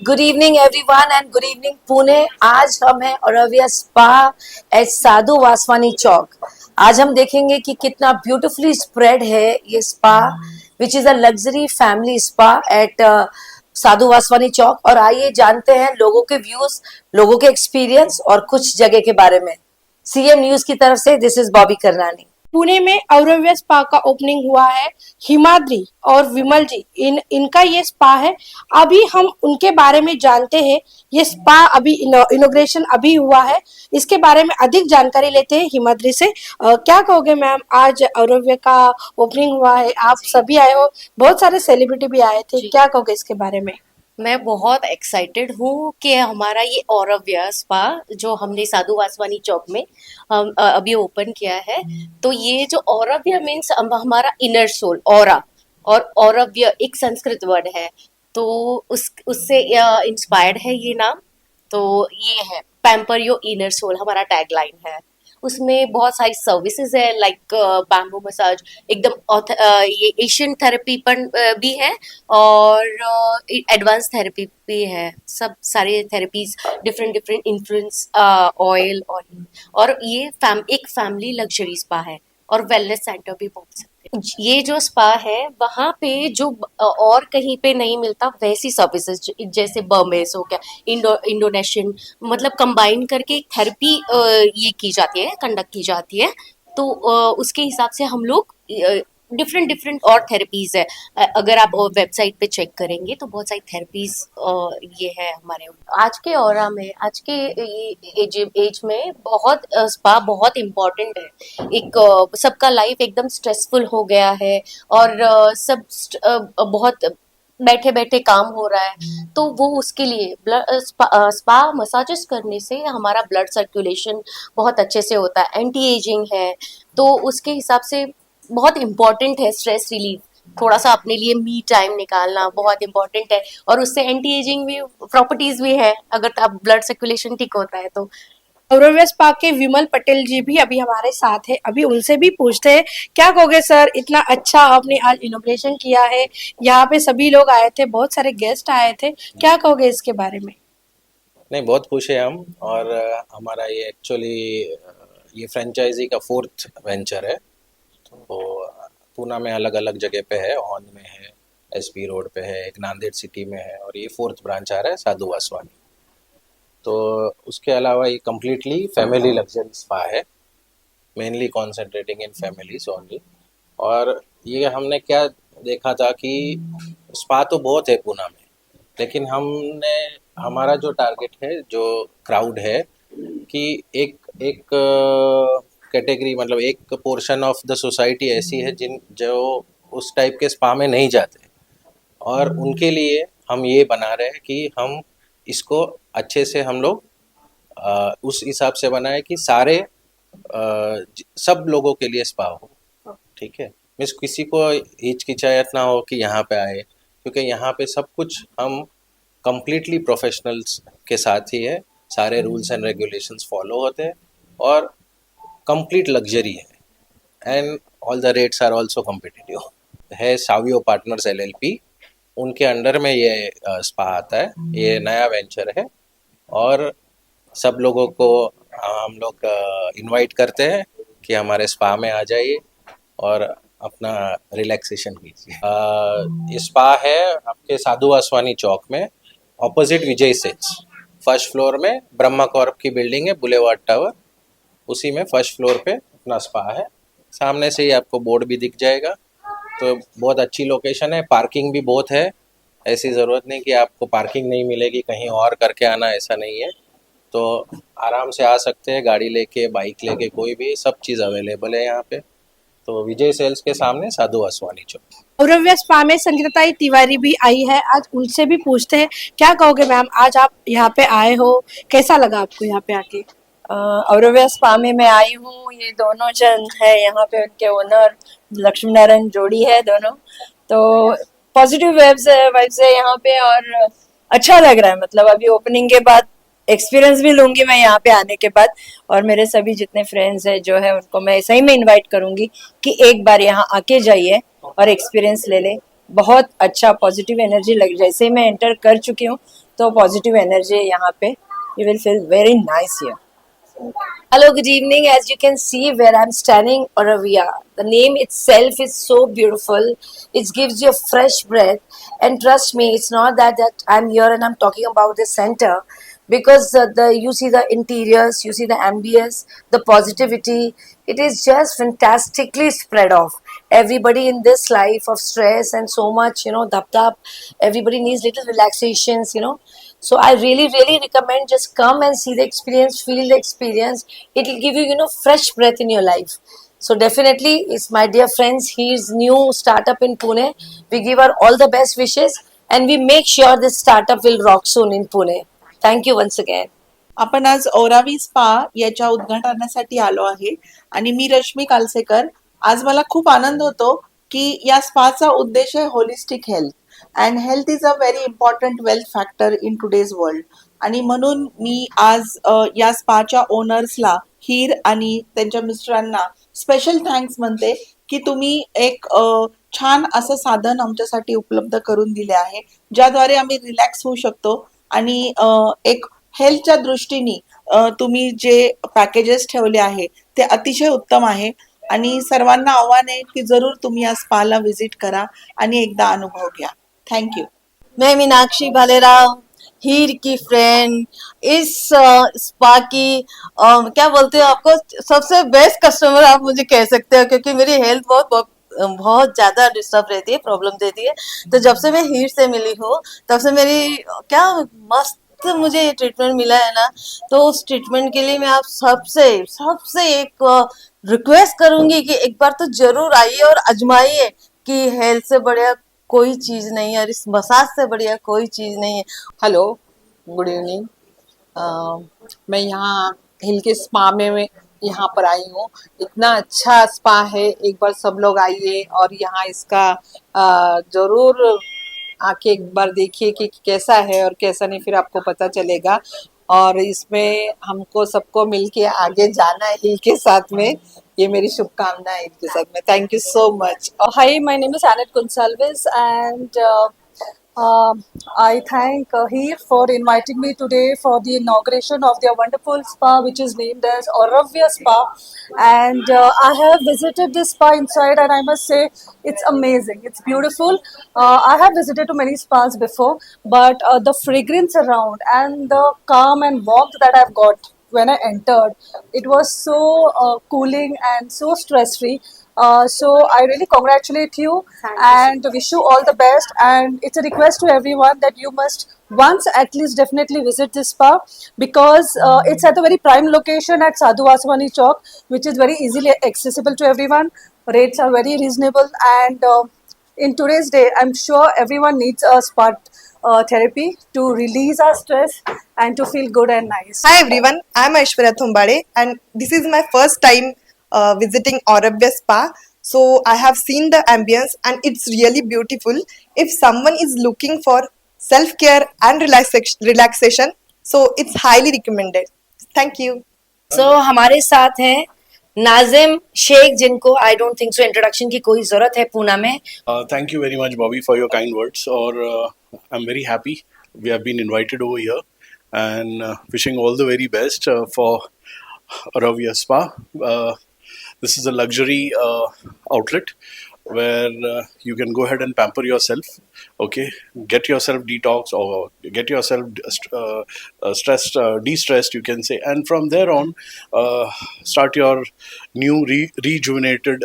Good evening everyone and good evening Pune. आज हम हैं Auravia spa at Sadhu Vaswani Chowk. आज हम देखेंगे कि कितना ब्यूटीफुली स्प्रेड है ये spa, which is a luxury family spa at Sadhu Vaswani Chowk. और आइए जानते हैं लोगों के व्यूज, लोगों के एक्सपीरियंस और कुछ जगह के बारे में। सीएम न्यूज की तरफ से दिस इज बॉबी करनानी। पुणे में औरव्य स्पा का ओपनिंग हुआ है। हिमाद्री और विमल जी इनका ये स्पा है। अभी हम उनके बारे में जानते हैं। ये स्पा अभी इनोग्रेशन अभी हुआ है। इसके बारे में अधिक जानकारी लेते हैं हिमाद्री से। क्या कहोगे मैम, आज औरव्य का ओपनिंग हुआ है, आप सभी आए हो, बहुत सारे सेलिब्रिटी भी आए थे, क्या कहोगे इसके बारे में? मैं बहुत एक्साइटेड हूँ कि हमारा ये औरव्य स्पा जो हमने साधु वासवानी चौक में हम अभी ओपन किया है। तो ये जो औरव्य मीन्स हमारा इनर सोल, औरा, और औरव्य एक संस्कृत वर्ड है, तो उससे इंस्पायर्ड है ये नाम। तो ये है पैम्पर योर इनर सोल, हमारा टैगलाइन है। उसमें बहुत सारी सर्विसेज है, लाइक बैम्बू मसाज, एकदम ये एशियन थेरेपी पर भी है, और एडवांस थेरेपी भी है। सब सारे therapies, different different influence oil, और ये एक फैमिली लग्जरी स्पा है, और वेलनेस सेंटर भी बोल सकते हैं। ये जो स्पा है वहाँ पे जो और कहीं पे नहीं मिलता वैसी सर्विसेज, जैसे बर्मेस हो गया, इंडोनेशियन, मतलब कंबाइन करके थेरेपी ये की जाती है, कंडक्ट की जाती है। तो उसके हिसाब से हम लोग डिफरेंट डिफरेंट और थेरेपीज है। अगर आप वेबसाइट पे चेक करेंगे तो बहुत सारी थेरेपीज ये है हमारे आज के ऑरा में, आज के एज में बहुत स्पा बहुत इम्पोर्टेंट है। एक सबका लाइफ एकदम स्ट्रेसफुल हो गया है, और सब बहुत बैठे बैठे काम हो रहा है। तो वो उसके लिए स्पा मसाजेस करने से हमारा ब्लड सर्कुलेशन बहुत अच्छे से होता है, एंटी एजिंग है। तो उसके हिसाब से बहुत इम्पोर्टेंट है स्ट्रेस रिलीफ, थोड़ा सा अपने लिए मी टाइम निकालना बहुत इम्पोर्टेंट है। और उससे एंटी एजिंग भी प्रॉपर्टीज भी है, अगर आप ब्लड सर्कुलेशन ठीक होता है तो। औरव्य स्पा के विमल पटेल जी भी अभी हमारे साथ है, अभी उनसे भी पूछते हैं। क्या कहोगे सर, इतना अच्छा आपने आज इनोग्रेशन किया है, यहाँ पे सभी लोग आए थे, बहुत सारे गेस्ट आए थे, क्या कहोगे इसके बारे में? नहीं, बहुत खुश है हम। और हमारा ये एक्चुअली ये फ्रेंचाइजी का 4th वेंचर है। तो पूना में अलग अलग जगह पे है, ऑन में है, एसपी रोड पे है, एक नांदेड़ सिटी में है, और ये 4th ब्रांच आ रहा है साधु वासवानी। तो उसके अलावा ये कम्प्लीटली फैमिली लग्जरी स्पा है, मेनली कॉन्सेंट्रेटिंग इन फैमिलीज ओनली। और ये हमने क्या देखा था कि स्पा तो बहुत है पूना में, लेकिन हमने हमारा जो टारगेट है, जो क्राउड है, कि एक एक कैटेगरी, मतलब एक पोर्शन ऑफ द सोसाइटी ऐसी है जो उस टाइप के स्पा में नहीं जाते, और उनके लिए हम ये बना रहे हैं कि हम इसको अच्छे से हम लोग उस हिसाब से बनाए कि सारे सब लोगों के लिए स्पा हो। ठीक है, मीन्स किसी को हिचकिचाहट ना हो कि यहाँ पे आए, क्योंकि यहाँ पे सब कुछ हम कंप्लीटली प्रोफेशनल्स के साथ ही है, सारे रूल्स एंड रेगुलेशंस फॉलो होते हैं, और कंप्लीट लग्जरी है, and all the rates are also competitive है। सावियो पार्टनर्स एलएलपी, उनके अंडर में ये स्पा आता है, ये नया वेंचर है। और सब लोगों को हम लोग इनवाइट करते हैं कि हमारे स्पा में आ जाइए और अपना रिलैक्सेशन कीजिए। ये स्पा है आपके साधु वासवानी चौक में, ऑपोजिट विजय सेल्स, फर्स्ट फ्लोर में ब्रह्मा कॉर्प की बिल्डिंग है, बुलेवार्ड टावर, उसी में फर्स्ट फ्लोर पे अपना स्पा है। सामने से ही आपको बोर्ड भी दिख जाएगा। तो बहुत अच्छी लोकेशन है, पार्किंग भी बहुत है। ऐसी ज़रूरत नहीं कि आपको पार्किंग नहीं मिलेगी, कहीं और करके आना, ऐसा नहीं है। तो आराम से आ सकते हैं, गाड़ी लेके, बाइक लेके, कोई भी, सब चीज़ अवेलेबल है यहाँ पे। तो विजय सेल्स के सामने साधु वासवानी चौक। औरव्य स्पा में संगीता तिवारी भी आई है, आज उनसे भी पूछते हैं। क्या कहोगे मैम, आज आप यहाँ पे आए हो, कैसा लगा आपको यहाँ पे आके? औरव्य स्पा में मैं आई हूँ। ये दोनों जन है यहाँ पे, उनके ओनर लक्ष्मी नारायण जोड़ी है दोनों। तो पॉजिटिव वाइब्स है यहाँ पे, और अच्छा लग रहा है। मतलब अभी ओपनिंग के बाद एक्सपीरियंस भी लूंगी मैं यहाँ पे आने के बाद, और मेरे सभी जितने फ्रेंड्स है जो है उनको मैं सही में इनवाइट करूंगी कि एक बार यहाँ आके जाइए और एक्सपीरियंस ले ले। बहुत अच्छा पॉजिटिव एनर्जी लग, जैसे ही मैं एंटर कर चुकी हूँ तो पॉजिटिव एनर्जी है यहाँ पे. You will feel very nice here. Hello, good evening. As you can see where I'm standing, Auravia. The name itself is so beautiful. It gives you a fresh breath. And trust me, it's not that I'm here and I'm talking about the center. Because you see the interiors, you see the ambience, the positivity. It is just fantastically spread off. Everybody in this life of stress and so much, dap. Everybody needs little relaxations. So I really, really recommend just come and see the experience, feel the experience. It will give you, fresh breath in your life. So definitely, it's my dear friends. He's new startup in Pune. We give her all the best wishes, and we make sure this startup will rock soon in Pune. Thank you once again. आपण आज ओरावी spa याच्या उद्घाटनासाठी आलो आहे आणि मी रश्मी कालसेकर. आज मला खूप आनंद होतो की या स्पाचा उद्देश आहे holistic health and health is a very important wealth factor in today's world. आणि म्हणून मी आज या स्पाच्या ओनर्सला हीर आणि त्यांच्या मिस्टरांना स्पेशल थँक्स म्हणते की तुम्ही एक छान असं साधन आमच्यासाठी उपलब्ध करून दिले आहे ज्याद्वारे आम्ही रिलॅक्स होऊ शकतो आणि एक हेल्थच्या दृष्टीने तुम्ही जे पॅकेजेस ठेवले आहे ते अतिशय उत्तम आहे आणि सर्वांना आव्हान आहे की जरूर तुम्ही या स्पाला व्हिजिट करा आणि एकदा अनुभव घ्या. थँक्यू. मैं मीनाक्षी भालेराव, हीर की फ्रेंड, इस स्पा की क्या बोलते हो आपको, सबसे बेस्ट कस्टमर आप मुझे कह सकते हो क्योंकि मेरी हेल्थ बहुत बहुत बहुत ज्यादा डिस्टर्ब रहती है, प्रॉब्लम देती है. तो जब से मैं हीर से मिली हूँ तब से मेरी क्या मस्त मुझे ये ट्रीटमेंट मिला है ना, तो उस ट्रीटमेंट के लिए मैं आप सबसे सबसे एक रिक्वेस्ट करूंगी कि एक बार तो जरूर आइए और आजमाइए कि हेल्थ से बढ़िया कोई चीज नहीं है और इस मसाज से बढ़िया कोई चीज नहीं है. Hello, good evening. मैं यहाँ हिल के स्पा में यहाँ पर आई हूँ. इतना अच्छा स्पा है, एक बार सब लोग आइए और यहाँ इसका जरूर आके एक बार देखिए कि कैसा है और कैसा नहीं, फिर आपको पता चलेगा. और इसमें हमको सबको मिलके आगे जाना है हिल के साथ में. ये मेरी शुभकामना है इनके साथ में. Thank you so much. Hi, my name is Annette Gonsalves, and I thank Heer for inviting me today for the inauguration of their wonderful spa, which is named as Auravia Spa. And I have visited this spa inside, and I must say it's amazing. It's beautiful. I have visited to many spas before, but the fragrance around and the calm and warmth that I've got when I entered, it was so cooling and so stress free. So I really congratulate you and wish you all the best. And it's a request to everyone that you must once at least definitely visit this spa because it's at a very prime location at Sadhu Vaswani Chowk, which is very easily accessible to everyone. Rates are very reasonable, and in today's day, I'm sure everyone needs a spa therapy to release our stress and to feel good and nice. Hi everyone, I am Aishwarya Thumbade and this is my first time visiting Auravia Spa. So I have seen the ambience and it's really beautiful. If someone is looking for self-care and relaxation, so it's highly recommended. Thank you. So हमारे साथ हैं नाजिम शेख, जिनको I don't think so introduction की कोई जरूरत है पूना में. Thank you very much, Bobby, for your kind words. Or I'm very happy we have been invited over here, and wishing all the very best for Auravia Spa. This is a luxury outlet where you can go ahead and pamper yourself. Okay, get yourself detox or get yourself stressed, de-stressed, you can say, and from there on, start your new rejuvenated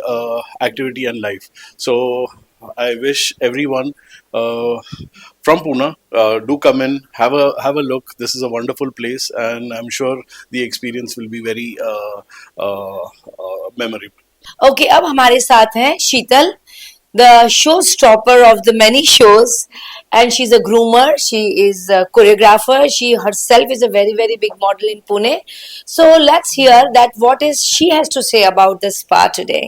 activity and life. So I wish everyone from Pune do come in, have a look. This is a wonderful place, and I'm sure the experience will be very memorable. Okay, अब हमारे साथ हैं Sheetal, the show stopper of the many shows, and she is a groomer, she is a choreographer, she herself is a very very big model in Pune. So let's hear that what is she has to say about the spa today.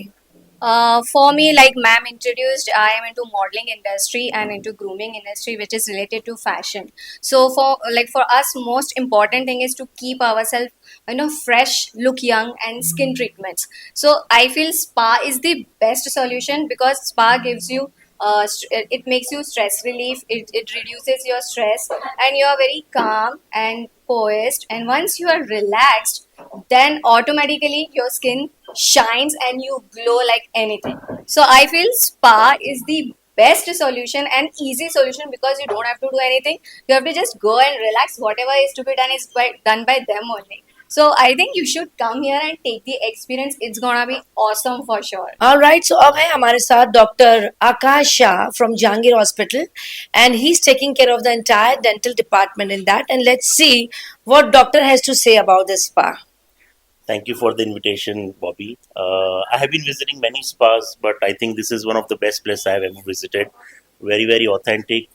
For me, like ma'am introduced, I am into modeling industry and into grooming industry, which is related to fashion. So for us, most important thing is to keep ourselves, fresh, look young, and skin treatments. So I feel spa is the best solution because spa gives you it makes you stress relief. It reduces your stress, and you are very calm and poised. And once you are relaxed, then automatically your skin shines and you glow like anything. So I feel spa is the best solution and easy solution because you don't have to do anything. You have to just go and relax. Whatever is to be done is done by them only. So I think you should come here and take the experience. It's gonna be awesome for sure. Alright, so अब है हमारे साथ doctor Akash Shah from Jahangir Hospital and he's taking care of the entire dental department in that, and let's see what doctor has to say about this spa. Thank you for the invitation, Bobby. I have been visiting many spas, but I think this is one of the best places I have ever visited. Very, very authentic,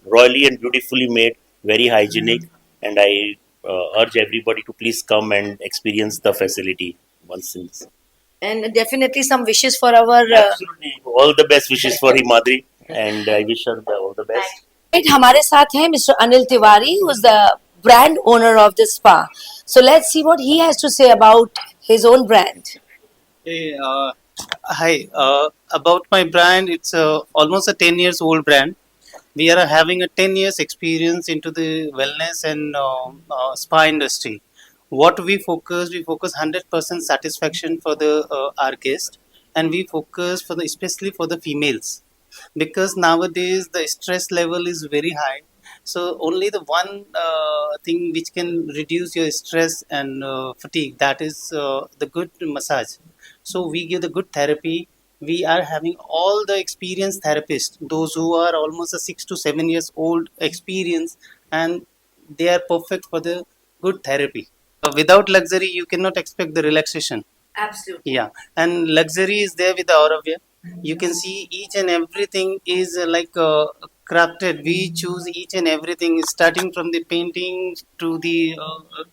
royally and beautifully made, very hygienic, and I urge everybody to please come and experience the facility once. And definitely some wishes for our Absolutely, all the best wishes for Himadri, and I wish her all the best. हमारे साथ हैं Mr. Anil Tiwari, who is the brand owner of this spa. So let's see what he has to say about his own brand. Hey, hi. About my brand, it's almost a 10 years old brand. We are having a 10 years experience into the wellness and spa industry. What we focus 100% satisfaction for the our guest, and we focus for the especially for the females, because nowadays the stress level is very high. So only the one thing which can reduce your stress and fatigue, that is the good massage. So we give the good therapy. We are having all the experienced therapists, those who are almost a 6 to 7 years old experience, and they are perfect for the good therapy. Without luxury, you cannot expect the relaxation. Absolutely. Yeah, and luxury is there with the Aurovia. You can see each and everything is crafted. We choose each and everything, starting from the painting to the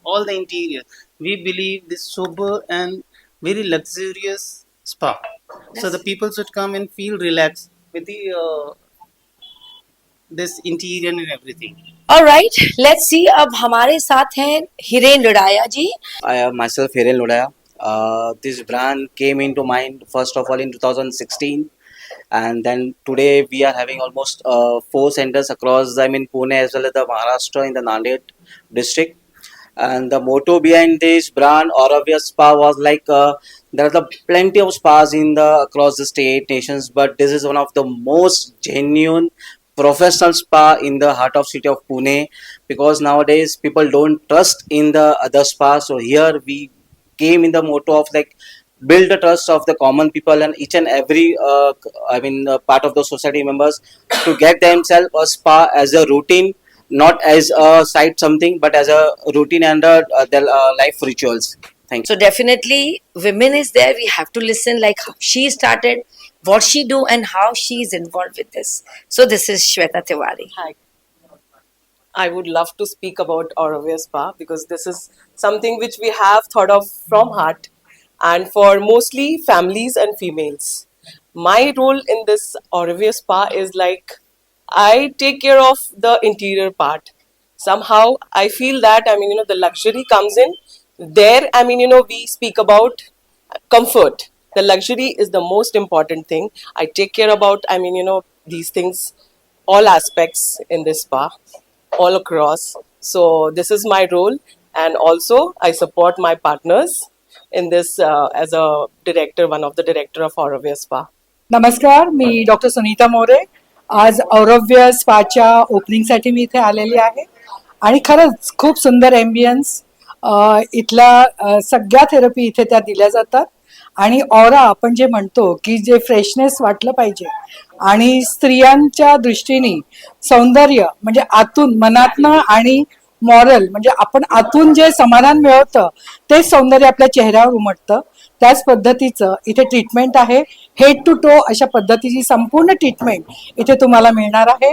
all the interior. We believe this sober and very luxurious spa. So the people should come and feel relaxed with the this interior and everything. Alright, let's see. अब हमारे साथ हैं हिरेन लुडाया जी. I am myself Hiren Lodaya. This brand came into mind first of all in 2016, and then today we are having almost 4 centers across, Pune as well as the Maharashtra in the Nanded district. And the motto behind this brand, Aurovia Spa, was like there are plenty of spas in the across the state nations, but this is one of the most genuine professional spa in the heart of city of Pune, because nowadays people don't trust in the other spa. So here we came in the motto of like build the trust of the common people and each and every part of the society members to get themselves a spa as a routine, not as a side something, but as a routine and their life rituals. Thank you. So definitely women is there. We have to listen like how she started, what she do and how she is involved with this. So this is Shweta Tiwari. Hi. I would love to speak about Aurovia Spa because this is something which we have thought of from heart and for mostly families and females. My role in this Aurovia Spa is like I take care of the interior part. Somehow I feel that the luxury comes in there. We speak about comfort. The luxury is the most important thing. I take care about these things, all aspects in this spa, all across. So this is my role, and also I support my partners in this as a director, one of the director of Aurovia Spa. नमस्कार, मी doctor Sunita मोरे. आज औरव्य स्पाच्या ओपनिंगसाठी मी इथे आलेली आहे आणि खरंच खूप सुंदर ambience, इथल्या सगळ्या थेरपी इथे त्या दिल्या जातात आणि ऑरा आपण जे म्हणतो की जे फ्रेशनेस वाटलं पाहिजे आणि स्त्रियांच्या दृष्टीने सौंदर्य म्हणजे आतून मनातनं आणि मॉरल म्हणजे आपण आतून जे समाधान मिळवतं ते सौंदर्य आपल्या चेहऱ्यावर उमटतं. त्याच पद्धतीचं इथे ट्रीटमेंट आहे. हेड टू टो अशा पद्धतीची संपूर्ण ट्रीटमेंट इथे तुम्हाला मिळणार आहे.